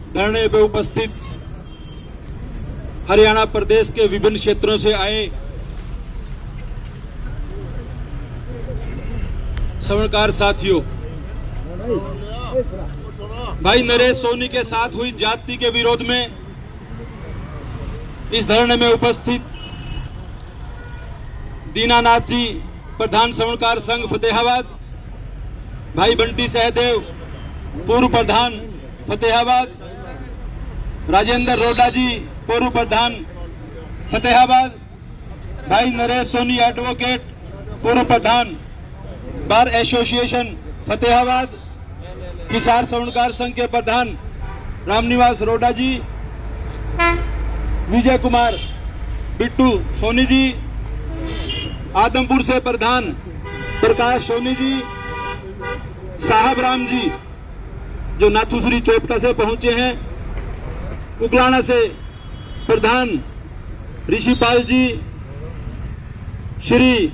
धरने पे उपस्थित हरियाणा प्रदेश के विभिन्न क्षेत्रों से आए सवर्णकार साथियों, भाई नरेश सोनी के साथ हुई जाति के विरोध में इस धरने में उपस्थित दीनानाथ जी, प्रधान सवर्णकार संघ फतेहाबाद, भाई बंटी सहदेव, पूर्व प्रधान फतेहाबाद, राजेंद्र रोडा जी, पूर्व प्रधान फतेहाबाद, भाई नरेश सोनी एडवोकेट, पूर्व प्रधान बार एसोसिएशन फतेहाबाद, किसान सवर्णकार संघ के प्रधान रामनिवास रोडा जी, विजय कुमार बिट्टू सोनी जी, आदमपुर से प्रधान प्रकाश सोनी जी, साहब राम जी जो नाथुश्री चोपटा से पहुंचे हैं, उकलाना से प्रधान ऋषिपाल जी, श्री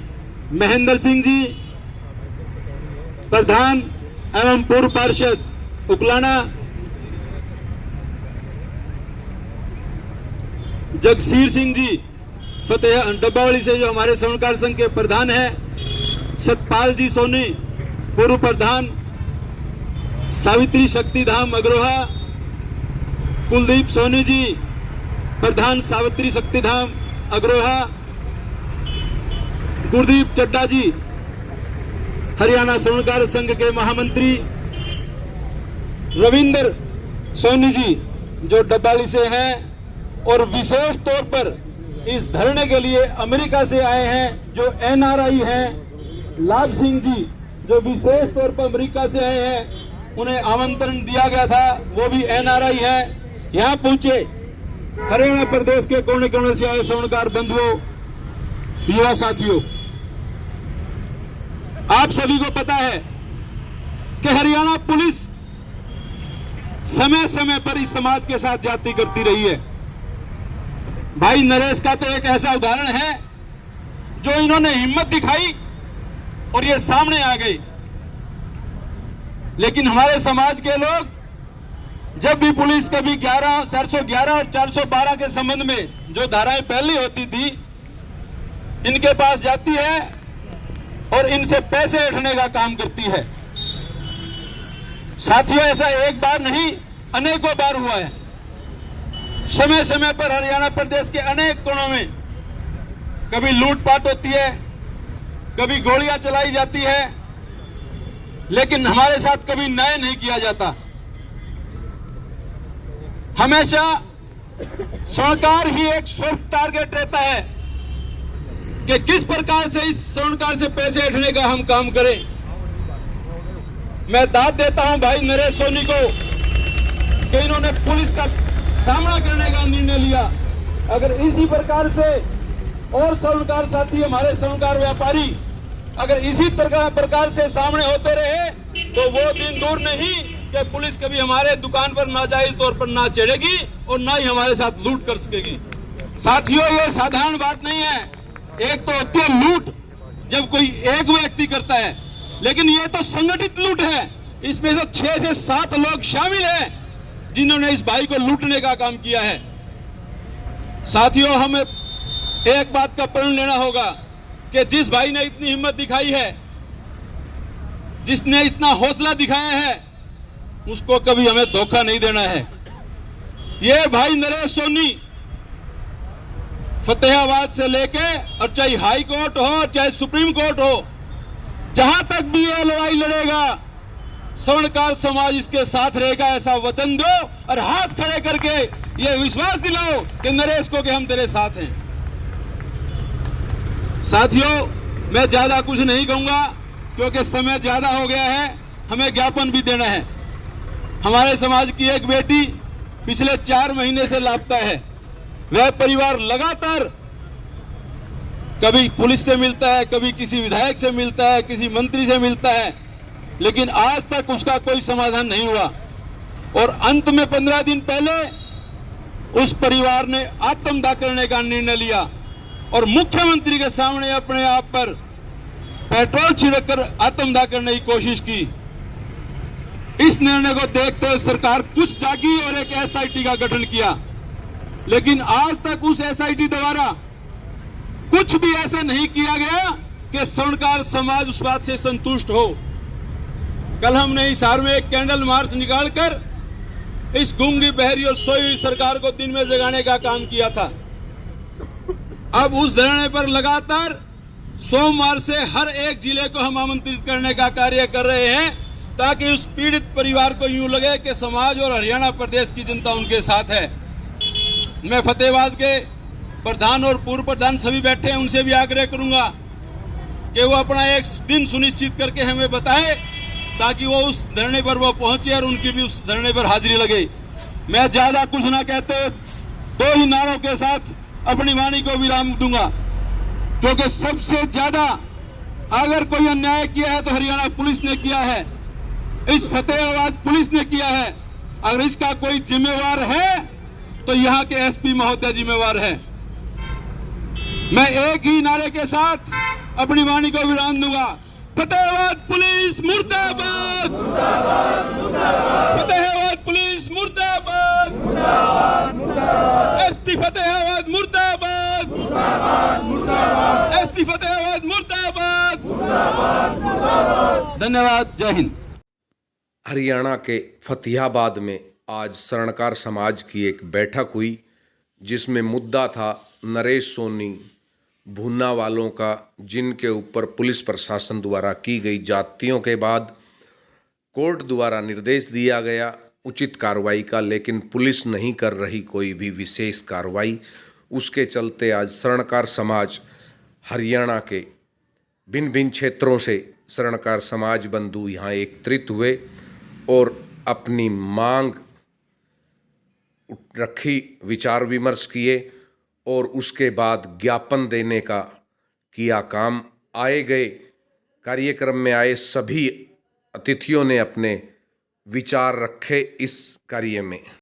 महेंद्र सिंह जी, प्रधान एवं पूर्व पार्षद उकलाना, जगसीर सिंह जी फतेह डब्बावाली से जो हमारे सवर्णकार संघ के प्रधान हैं, सतपाल जी सोनी पूर्व प्रधान, सावित्री शक्तिधाम अग्रोहा, कुलदीप सोनी जी प्रधान सावित्री शक्तिधाम अग्रोहा, गुरदीप चड्डा जी हरियाणा सवर्णकार संघ के महामंत्री, रविंद्र सोनी जी जो डब्बाली से हैं, और विशेष तौर पर इस धरने के लिए अमेरिका से आए हैं जो एनआरआई हैं, लाभ सिंह जी जो विशेष तौर पर अमेरिका से आए हैं, उन्हें आमंत्रण दिया गया था, वो भी एनआरआई हैं, यहाँ पहुंचे। हरियाणा प्रदेश के कोने कोने से आए सवर्णकार बंधुओं, युवा साथियों, आप सभी को पता है कि हरियाणा पुलिस समय समय पर इस समाज के साथ जाति करती रही है। भाई नरेश का तो एक ऐसा उदाहरण है जो इन्होंने हिम्मत दिखाई और ये सामने आ गई, लेकिन हमारे समाज के लोग जब भी पुलिस कभी 411 और 412 के संबंध में जो धाराएं पहले होती थी, इनके पास जाती है और इनसे पैसे उठने का काम करती है। साथियों, ऐसा एक बार नहीं अनेकों बार हुआ है। समय समय पर हरियाणा प्रदेश के अनेक कोनों में कभी लूटपाट होती है, कभी गोलियां चलाई जाती है, लेकिन हमारे साथ कभी न्याय नहीं किया जाता। हमेशा सवर्णकार ही एक सॉफ्ट टारगेट रहता है कि किस प्रकार से इस सवर्णकार से पैसे उठने का हम काम करें। मैं दाद देता हूं भाई नरेश सोनी को कि इन्होंने पुलिस का सामना करने का निर्णय लिया। अगर इसी प्रकार से और सवर्णकार साथी, हमारे सवर्णकार व्यापारी अगर इसी प्रकार से सामने होते रहे तो वो दिन दूर नहीं कि पुलिस कभी हमारे दुकान पर नाजायज तौर पर ना चढ़ेगी और ना ही हमारे साथ लूट कर सकेगी। साथियों, ये साधारण बात नहीं है। एक तो होती है लूट जब कोई एक व्यक्ति करता है, लेकिन ये तो संगठित लूट है। इसमें से 6 से 7 लोग शामिल हैं जिन्होंने इस भाई को लूटने का काम किया है। साथियों, हमें एक बात का प्रण लेना होगा कि जिस भाई ने इतनी हिम्मत दिखाई है, जिसने इतना हौसला दिखाया है, उसको कभी हमें धोखा नहीं देना है। ये भाई नरेश सोनी फतेहाबाद से लेके, और चाहे हाई कोर्ट हो चाहे सुप्रीम कोर्ट हो, जहां तक भी ये लड़ाई लड़ेगा, सवर्णकार समाज इसके साथ रहेगा, ऐसा वचन दो और हाथ खड़े करके ये विश्वास दिलाओ कि नरेश को कि हम तेरे साथ हैं। साथियों, मैं ज्यादा कुछ नहीं कहूंगा क्योंकि समय ज्यादा हो गया है। हमें ज्ञापन भी देना है। हमारे समाज की एक बेटी पिछले 4 महीने से लापता है। वह परिवार लगातार कभी पुलिस से मिलता है, कभी किसी विधायक से मिलता है, किसी मंत्री से मिलता है, लेकिन आज तक उसका कोई समाधान नहीं हुआ। और अंत में 15 दिन पहले उस परिवार ने आत्मदाह करने का निर्णय लिया और मुख्यमंत्री के सामने अपने आप पर पेट्रोल छिड़ककर आत्मदाह करने की कोशिश की। इस निर्णय को देखते हुए सरकार कुछ जागी और एक एसआईटी का गठन किया, लेकिन आज तक उस एसआईटी द्वारा कुछ भी ऐसा नहीं किया गया कि स्वर्णकार समाज उस बात से संतुष्ट हो। कल हमने हिसार में एक कैंडल मार्च निकालकर इस गूंगी, बहरी और सोई हुई सरकार को दिन में जगाने का काम किया था। अब उस धरने पर लगातार सोमवार से हर एक जिले को हम आमंत्रित करने का कार्य कर रहे हैं, ताकि उस पीड़ित परिवार को यूं लगे कि समाज और हरियाणा प्रदेश की जनता उनके साथ है। मैं फतेहाबाद के प्रधान और पूर्व प्रधान सभी बैठे हैं, उनसे भी आग्रह करूंगा कि वो अपना एक दिन सुनिश्चित करके हमें बताए, ताकि वो उस धरने पर वो पहुंचे और उनकी भी उस धरने पर हाजिरी लगे। मैं ज्यादा कुछ ना कहते दो ही नारों के साथ अपनी वाणी को विराम दूंगा, क्योंकि सबसे ज्यादा अगर कोई अन्याय किया है तो हरियाणा पुलिस ने किया है, इस फतेहाबाद पुलिस ने किया है। अगर इसका कोई जिम्मेवार है तो यहाँ के एसपी महोदय जिम्मेवार है। मैं एक ही नारे के साथ अपनी वाणी को विराम दूंगा। फतेहाबाद पुलिस मुर्दाबाद, फतेहाबाद पुलिस मुर्दाबाद, एसपी फतेहाबाद मुर्दाबाद, एसपी फतेहाबाद मुर्दाबाद। धन्यवाद, जय हिंद। हरियाणा के फतेहाबाद में आज स्वर्णकार समाज की एक बैठक हुई, जिसमें मुद्दा था नरेश सोनी भूना वालों का, जिनके ऊपर पुलिस प्रशासन द्वारा की गई जातियों के बाद कोर्ट द्वारा निर्देश दिया गया उचित कार्रवाई का, लेकिन पुलिस नहीं कर रही कोई भी विशेष कार्रवाई। उसके चलते आज स्वर्णकार समाज हरियाणा के भिन्न भिन्न क्षेत्रों से स्वर्णकार समाज बंधु यहाँ एकत्रित हुए और अपनी मांग रखी, विचार विमर्श किए और उसके बाद ज्ञापन देने का किया काम। आए गए कार्यक्रम में आए सभी अतिथियों ने अपने विचार रखे इस कार्य में।